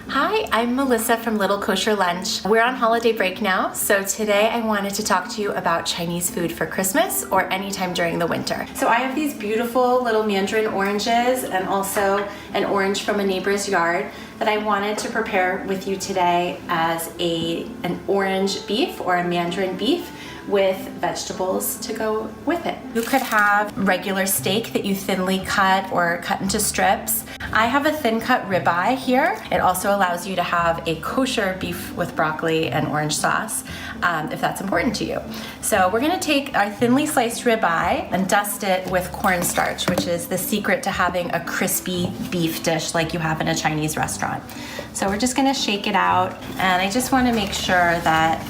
Hi, I'm Melissa from Little Kosher Lunch. We're on holiday break now, so today I wanted to talk to you about Chinese food for Christmas or anytime during the winter. So I have these beautiful little Mandarin oranges and also an orange from a neighbor's yard that I wanted to prepare with you today as an orange beef or a Mandarin beef with vegetables to go with it. You could have regular steak that you thinly cut or cut into strips. I have a thin cut ribeye here. It also allows you to have a kosher beef with broccoli and orange sauce if that's important to you. So we're gonna take our thinly sliced ribeye and dust it with cornstarch, which is the secret to having a crispy beef dish like you have in a Chinese restaurant. So we're just gonna shake it out, and I just wanna make sure that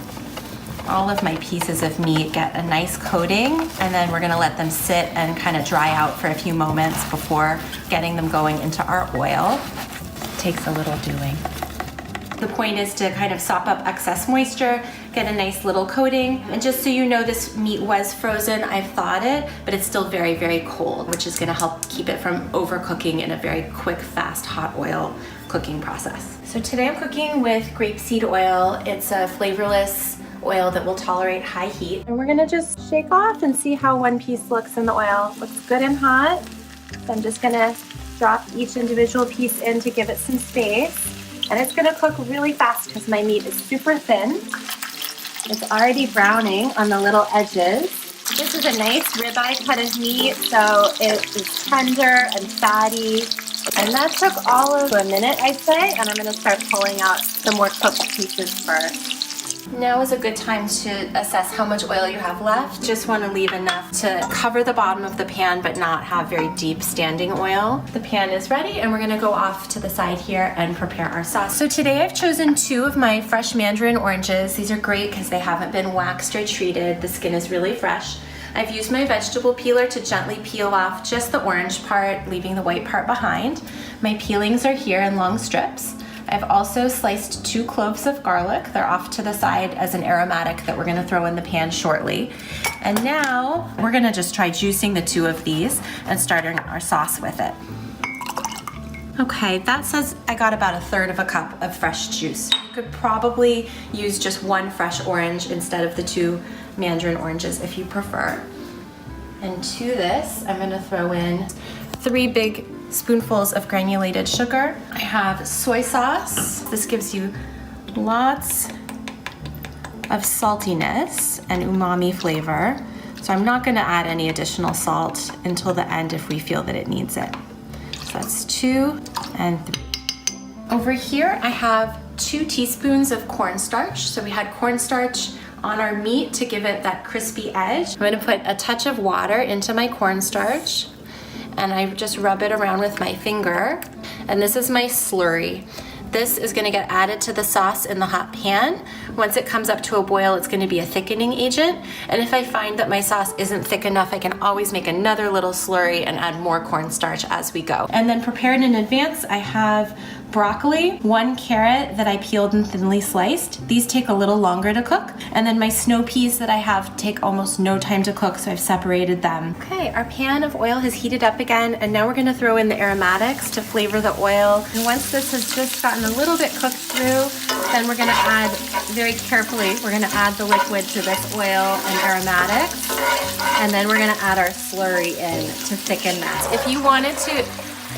all of my pieces of meat get a nice coating, and then we're gonna let them sit and kind of dry out for a few moments before getting them going into our oil. It takes a little doing. The point is to kind of sop up excess moisture, get a nice little coating, and just so you know, this meat was frozen. I've thawed it, but it's still very, very cold, which is gonna help keep it from overcooking in a very quick, fast, hot oil cooking process. So today I'm cooking with grapeseed oil. It's a flavorless oil that will tolerate high heat. And we're gonna just shake off and see how one piece looks in the oil. Looks good and hot. So I'm just gonna drop each individual piece in to give it some space. And it's gonna cook really fast because my meat is super thin. It's already browning on the little edges. This is a nice ribeye cut of meat, so it is tender and fatty. And that took all of a minute, I'd say, and I'm gonna start pulling out the more cooked pieces first. Now is a good time to assess how much oil you have left. Just want to leave enough to cover the bottom of the pan but not have very deep standing oil. The pan is ready, and we're going to go off to the side here and prepare our sauce. So today I've chosen 2 of my fresh Mandarin oranges. These are great because they haven't been waxed or treated. The skin is really fresh. I've used my vegetable peeler to gently peel off just the orange part, leaving the white part behind. My peelings are here in long strips. I've also sliced 2 cloves of garlic. They're off to the side as an aromatic that we're gonna throw in the pan shortly. And now we're gonna just try juicing the 2 of these and starting our sauce with it. Okay, that says I got about 1/3 of a cup of fresh juice. You could probably use just 1 fresh orange instead of the 2 Mandarin oranges if you prefer. And to this, I'm gonna throw in 3 big spoonfuls of granulated sugar. I have soy sauce. This gives you lots of saltiness and umami flavor. So I'm not gonna add any additional salt until the end if we feel that it needs it. So that's 2 and 3. Over here, I have 2 teaspoons of cornstarch. So we had cornstarch on our meat to give it that crispy edge. I'm gonna put a touch of water into my cornstarch, and I just rub it around with my finger. And this is my slurry. This is gonna get added to the sauce in the hot pan. Once it comes up to a boil, it's gonna be a thickening agent. And if I find that my sauce isn't thick enough, I can always make another little slurry and add more cornstarch as we go. And then prepared in advance, I have broccoli, 1 carrot that I peeled and thinly sliced. These take a little longer to cook. And then my snow peas that I have take almost no time to cook, so I've separated them. Okay, our pan of oil has heated up again, and now we're gonna throw in the aromatics to flavor the oil. And once this has just gotten a little bit cooked through, then we're gonna add, very carefully, we're gonna add the liquid to this oil and aromatics. And then we're gonna add our slurry in to thicken that. If you wanted to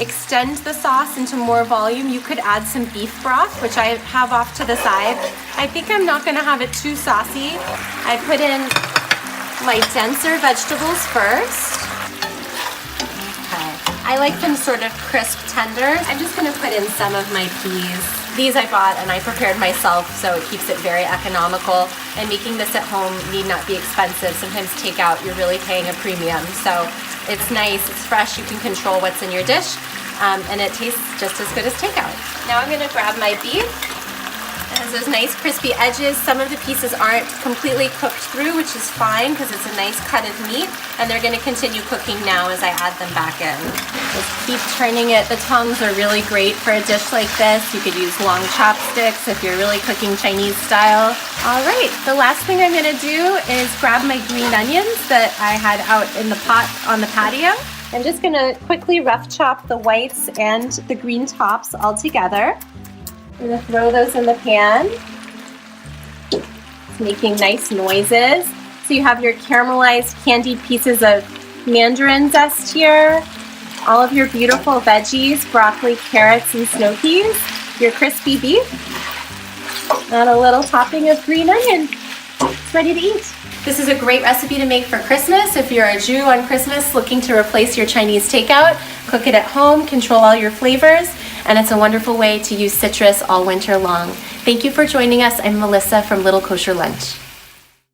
extend the sauce into more volume, you could add some beef broth, which I have off to the side. I think I'm not gonna have it too saucy. I put in my denser vegetables first. Okay. I like them sort of crisp tender. I'm just gonna put in some of my peas. These I bought and I prepared myself, so it keeps it very economical. And making this at home need not be expensive. Sometimes takeout, you're really paying a premium. So it's nice, it's fresh, you can control what's in your dish, and it tastes just as good as takeout. Now I'm gonna grab my beef. It has those nice crispy edges. Some of the pieces aren't completely cooked through, which is fine because it's a nice cut of meat, and they're gonna continue cooking now as I add them back in. Just keep turning it. The tongs are really great for a dish like this. You could use long chopsticks if you're really cooking Chinese style. All right, the last thing I'm gonna do is grab my green onions that I had out in the pot on the patio. I'm just gonna quickly rough chop the whites and the green tops all together. I'm gonna throw those in the pan. It's making nice noises. So you have your caramelized candied pieces of mandarin zest here, all of your beautiful veggies, broccoli, carrots, and snow peas, your crispy beef, and a little topping of green onion. It's ready to eat. This is a great recipe to make for Christmas. If you're a Jew on Christmas looking to replace your Chinese takeout, cook it at home, control all your flavors, and it's a wonderful way to use citrus all winter long. Thank you for joining us. I'm Melissa from Little Kosher Lunch.